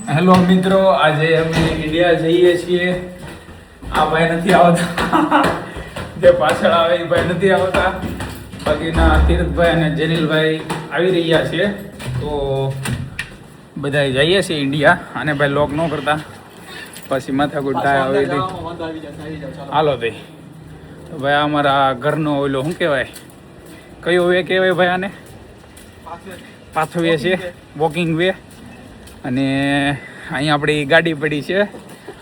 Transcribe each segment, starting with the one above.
Hello મિત્રો, આજે અમે ઇન્ડિયા જઈએ છીએ. આ ભાઈ નથી આવતા, જે પાછળ આવે એ ભાઈ નથી આવતા. બાકીના તીર્થભાઈ અને જેનિલભાઈ આવી રહ્યા છે. તો બધા જઈએ છીએ ઇન્ડિયા. અને ભાઈ લોક ન કરતા, પછી માથાકૂટ થાય. હવે હાલો ભાઈ. તો ભાઈ અમારા ઘરનો ઓલો શું કહેવાય, કયો વે કહેવાય ભાઈ આને? પાથવે છે, વોકિંગ વે. અને અહીંયા આપણી ગાડી પડી છે.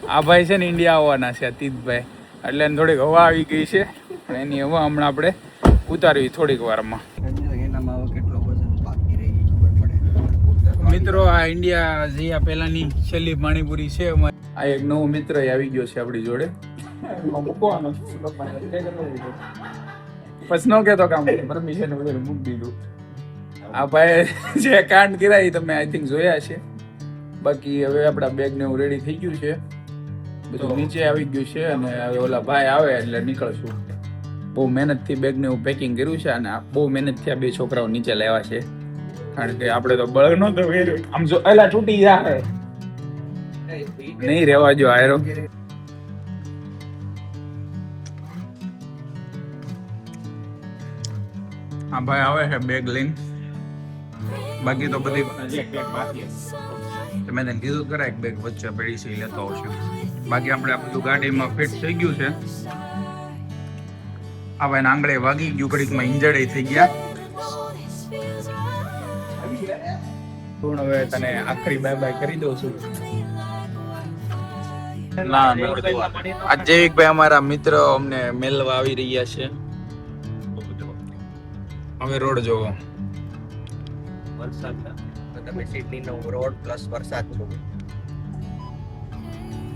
આ ભાઈ છે ને ઇન્ડિયા આવવાના છે, તીર્થભાઈ. એટલે એને થોડીક હવા આવી ગઈ છે, પણ એની હવા હમણાં આપણે ઉતારવી થોડીક વારમાં. મિત્રો, આ ઇન્ડિયા જયા પહેલાની છેલ્લી પાણીપુરી છે. આ એક નવો મિત્ર આવી ગયો છે આપણી જોડે. પછી ન કહેતો કામ પરમિશન વગેરે મૂકી દીધું. આ ભાઈ જે કાંડ કર્યા એ તમે આઈ થિંક જોયા છે. બાકી હવે આપણા બેગ ને એવું રેડી થઈ ગયું છે, બધું નીચે આવી ગયું છે. અને હવે ઓલા ભાઈ આવે એટલે નીકળશું. બહુ મહેનતથી બેગ ને એવું પેકિંગ કર્યું છે. અને બહુ મહેનતથી આ બે છોકરાઓ નીચે લાવ્યા છે, કારણ કે આપણે તો બળ નતો વેર્યું. આમ જો એલા તૂટી જાય નહીં, રહેવા જો આયરો. આ ભાઈ આવે છે બેગ લઈને. બાકી તો બધી મેં તને કીધું કરાય એક બેગ વચ્ચે પડી છે, લેતો આવશે. બાકી આપણે આ બધું ગાડીમાં ફિટ થઈ ગયું છે. આ ભાઈ આંગળે વાગી ગયું, ઘડીકમાં ઇન્જર્ડ થઈ ગયા. હું હવે તને આખરી બાય બાય કરી દઉં છું. ના, આ જૈવિકભાઈ અમારા મિત્ર અમને મેળવા આવી રહ્યા છે. હવે રોડ જોવો. વરસાદ તમે સિડની નો રોડ પ્લસ વરસાદ છો.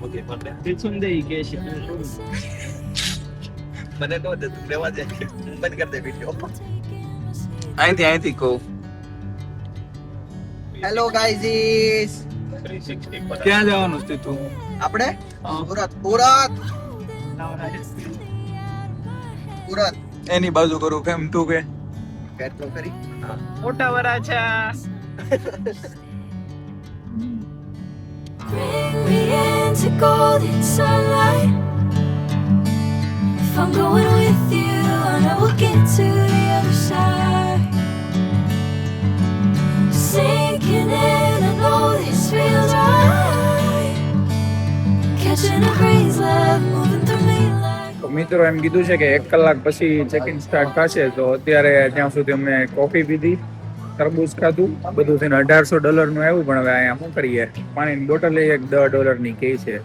ઓકે મને સુંદે કે છે મને તો દેવા દે, બંધ કર દે વિડિયો. અહીંથી કહો. હેલો ગાઈઝ, ક્યાં જવાનું છે તું? આપણે સુરત એની બાજુ કરું કેમ તું કે કેટલો કરી મોટા Varachha. Bring me into golden sunlight. If I'm going with you, I know we'll get to the other side. Sinking in, I know this feels right. Catching a breeze, love moving through me like. મિત્રો એમ કીધું છે કે 1 કલાક પછી checking start થશે. તો અત્યારે ત્યાં સુધી અમે કોફી પીધી, તરબૂચ ખાધું, બધું થઈને $1800 નું આવ્યું. પણ હવે અહીંયા શું કરીએ, પાણીની બોટલ $10 ની કહે છે.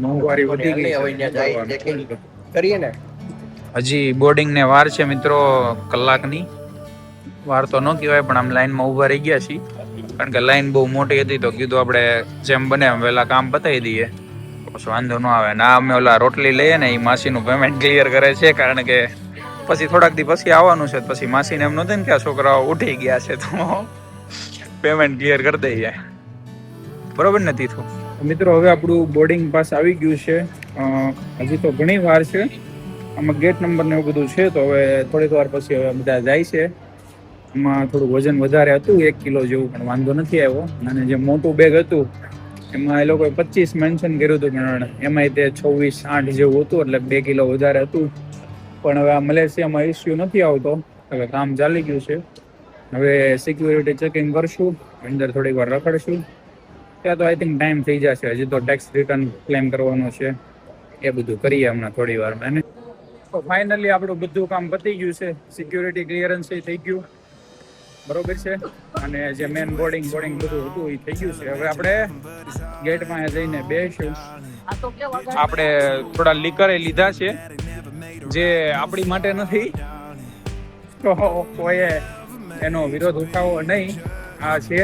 મોંઘવારી વધી ગઈ કરીએ ને. હજી બોર્ડિંગ ને વાર છે મિત્રો, કલાકની વાર તો ન કહેવાય, પણ આમ લાઈનમાં ઊભા રહી ગયા છીએ. કારણ કે લાઈન બહુ મોટી હતી, તો કીધું આપણે જેમ બને એમ વહેલા કામ પતાવી દઈએ, પછી વાંધો ન આવે. ના, અમે ઓલા રોટલી લઈએ ને એ માસીનું પેમેન્ટ ક્લિયર કરે છે, કારણ કે પછી થોડાક દી પછી આવવાનું છે. પછી માસીને એમ નહોતું ને કે આ છોકરાઓ ઉઠી ગયા છે, તો પેમેન્ટ ક્લિયર કરી દઈએ. બરોબર નથી થયું મિત્રો. હવે આપણું બોર્ડિંગ પાસ આવી ગયું છે. હજી તો ઘણી વાર છે. આમાં ગેટ નંબર ને એવું બધું છે. તો હવે થોડીક વાર પછી હવે બધા જાય છે. એમાં થોડું વજન વધારે હતું, 1 કિલો જેવું, પણ વાંધો નથી આવ્યો. અને જે મોટું બેગ હતું એમાં એ લોકોએ 25 મેન્શન કર્યું હતું, પણ એમાંય તે 26.8 જેવું હતું, એટલે 2 કિલો વધારે હતું. પણ હવે આ મલેશિયામાં ઇસ્યુ નથી આવતો, હવે કામ ચાલી ગયું છે. હવે સિક્યુરિટી ચેકિંગ કરશું, અંદર થોડીક વાર રખડશું. ત્યાં તો આઈ થિંક ટાઈમ થઈ જશે. હજી તો ટેક્સ રિટર્ન ક્લેમ કરવાનો છે, એ બધું કરીએ હમણાં થોડી વારમાં. તો ફાઇનલી આપણું બધું કામ પતી ગયું છે. સિક્યુરિટી ક્લિયરન્સ એ થઈ ગયું, બરોબર છે. અને જે મેન બોર્ડિંગ બધું હતું એ થઈ ગયું છે. હવે આપણે ગેટમાં જઈને બેસીશું. આપણે થોડા લીકરે લીધા છે, જે આપણી માટે નથી, તો કોઈએ એનો વિરોધ ઉઠાવવો નહીં. આ છે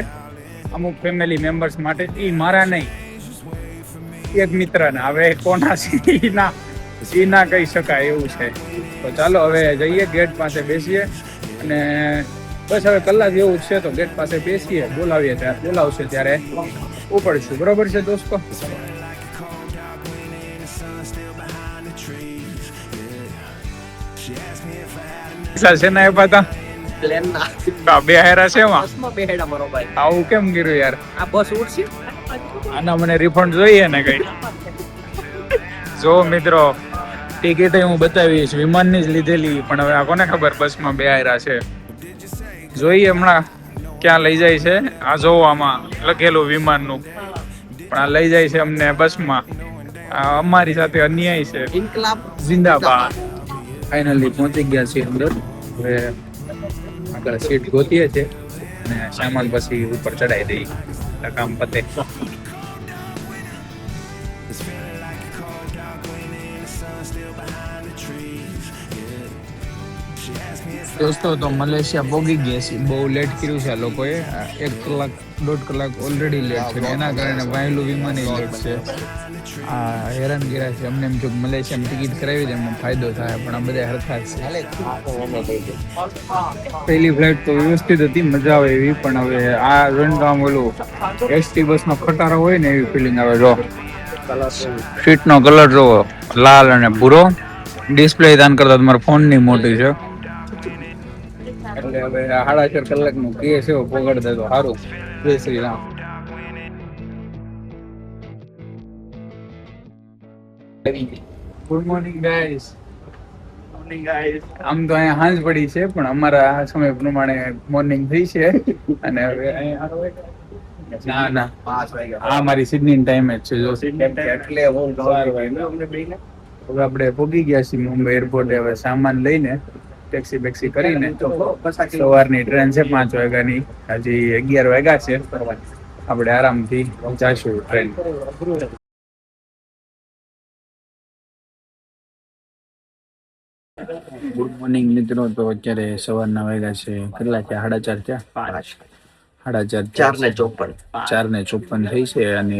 અમુક ફેમિલી મેમ્બર્સ માટે, એ મારા નહીં, એક મિત્રના. હવે કોના ના કહી શકાય એવું છે. તો ચાલો હવે જઈએ, ગેટ પાસે બેસીએ. અને બસ હવે કલાક જેવું જ છે, તો ગેટ પાસે બેસીએ. બોલાવશે ત્યારે ઉપડશું. બરોબર છે દોસ્તો? છે ને એ પાતા પ્લેન ના બે હેરા છે એમાં બસમાં બેહેડા મારો ભાઈ. આવું કેમ કર્યું યાર? આ બસ ઉડશે આના મને રિફંડ જોઈએ ને કઈ. જો મિત્રો, ટિકિટ હું બતાવીશ, વિમાનની જ લીધેલી, પણ હવે આ કોને ખબર બસમાં બે આયરા છે. જોઈએ હમણાં ક્યાં લઈ જાય છે. આ જોવો આમાં લખેલું વિમાનનું, પણ આ લઈ જાય છે અમને બસમાં. આ અમારી સાથે અન્યાય છે. ઇન્કલાબ જિંદાબાદ. ફાઇનલી પહોંચી ગયા છીએ અંદર. હવે આગળ સીટ ગોતીએ છે અને સામાન પછી ઉપર ચડાવી દઈએ એટલે કામ પતે. દોસ્તો, તો મલેશિયા પહોંચી ગયા છીએ. બહુ લેટ કર્યું છે આ લોકોએ. 1 કલાક 1.5 કલાક ઓલરેડી લેટ છે. એના કારણે વાયલું વિમાન લેટ છે. આ હેરાન કર્યા છે અમને. એમ જો મલેશિયામાં ટિકિટ કરાવી દે એમાં ફાયદો થાય, પણ આ બધા હરખા જ છે. પહેલી ફ્લાઇટ તો વ્યવસ્થિત હતી, મજા આવે એવી, પણ હવે આ જોઈને આમ ઓલું એસટી બસનો ખટારો હોય ને એવી ફિલિંગ આવે. જો સીટનો કલર જો લાલ અને ભૂરો. ડિસ્પ્લે દાન કરતા તમારા ફોનની મોટી છે. એટલે હવે 4.5 કલાકનું કેસ એવો પકડ દે તો સારું. જય Shri Ram. Good morning guys. આમ તો અહીંયા સાંજ પડી છે, પણ અમારા સમય પ્રમાણે મોર્નિંગ થઈ છે. અને હવે અહીંયા ના 5 વાગ્યા. આ મારી સિડની ટાઈમ જ છે. જો એટલે હું હવે આપણે પહોંચી ગયા છીએ મુંબઈ એરપોર્ટે. હવે સામાન લઈને ટેક્સી બેક્સી કરીને સવારની ટ્રેન છે 5 વાગ્યાની. હજી 11 વાગ્યા છે. આપણે આરામથી જાશું ટ્રેન. ગુડ મોર્નિંગ મિત્રો. તો અત્યારે સવારના વાગ્યા છે કેટલા છે? 4:30 થયા. 4:30 4:54 થઈ છે. અને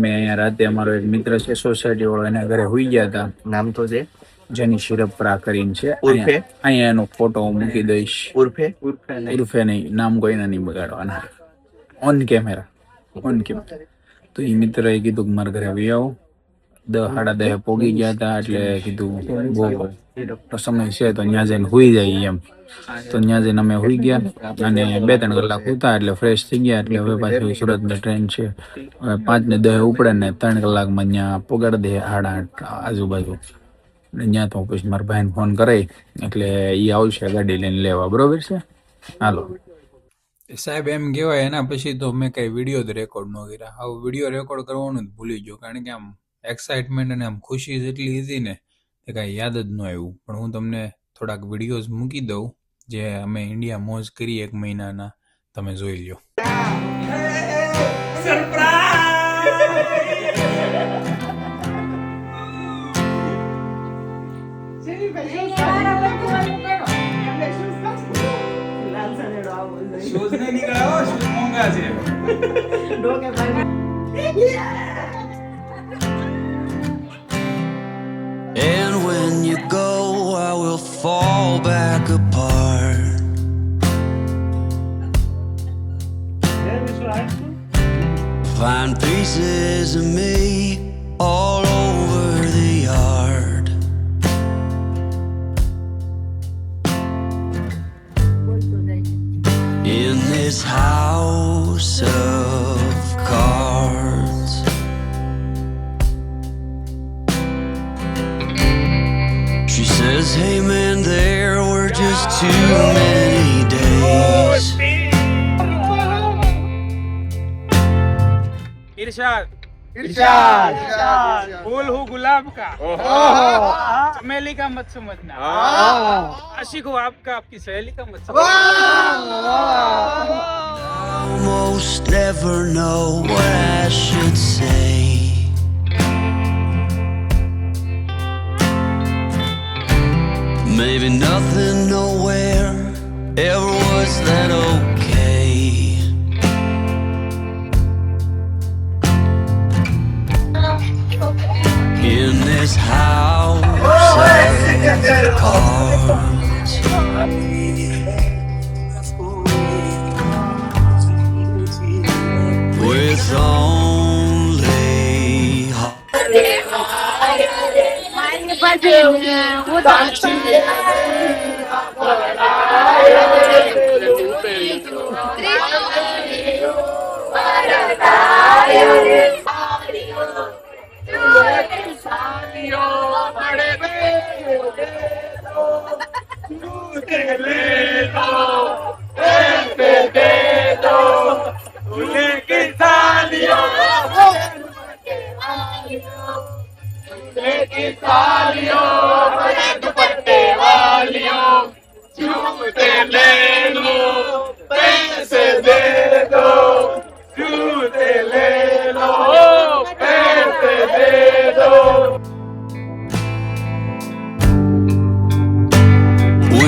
મેં અહીંયા રાતે અમારો એક મિત્ર છે સોસાયટી વાળો, એના ઘરે હુઈ ગયા હતા. નામ તો છે જેની શિરપરા કરીને છે. ઉર્ફે? અહીંયા એનો ફોટો હું મૂકી દઈશ. ઉર્ફે નહીં, નામ કોઈને નહીં બગાડવાના. On camera. તો એ મિત્રએ કીધું કે મારા ઘરે આવી આવો. 10-10:30 પોગી ગયા હતા. એટલે કીધું બહુ સમય છે તો ત્યાં જઈને હુઈ જાય એમ. તો ત્યાં જઈને અમે હુઈ ગયા અને 2-3 કલાક હતા એટલે ફ્રેશ થઈ ગયા. એટલે હવે પાછી સુરતની ટ્રેન છે. હવે 5:10 ઉપડે ને 3 કલાકમાં ત્યાં પોગાડી દે 8:30 આજુબાજુ. ત્યાં તો પછી મારા ભાઈને ફોન કરાય એટલે એ આવશે ગાડી લઈને લેવા. બરોબર છે? હાલો સાહેબ. એમ કહેવાય એના પછી તો મેં કઈ વિડીયો જ રેકોર્ડ ન કર્યા. આવું વિડીયો રેકોર્ડ કરવાનું જ ભૂલી ગયો, કારણ કે આમ એક્સાઇટમેન્ટ અને આમ ખુશી જેટલી હતી ને એ કાંઈ યાદ જ ન આવ્યું. પણ હું તમને થોડાક વિડીયોઝ મૂકી દઉં જે અમે ઇન્ડિયા મોજ કરી 1 મહિનાના. તમે જોઈ લ્યો. શૂઝ નહીં નીકળાવો, શૂઝ મોંઘા છે. And when you go, I will fall back apart. Find pieces of me all over the yard. In this house of cards, she says, hey man, there were just too many days. इरशाद फूल हूँ गुलाब का, चमेली का मत समझना, आशिक हूँ आपका, आपकी सहेली का मत समझना. Almost never know what I should say. Maybe nothing, nowhere ever was that okay. In this house of cards, with only Bye.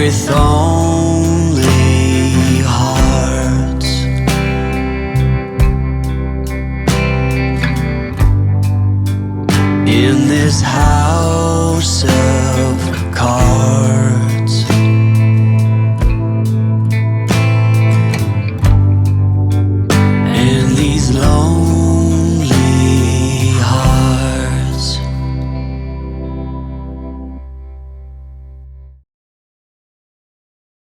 with only hearts. In this house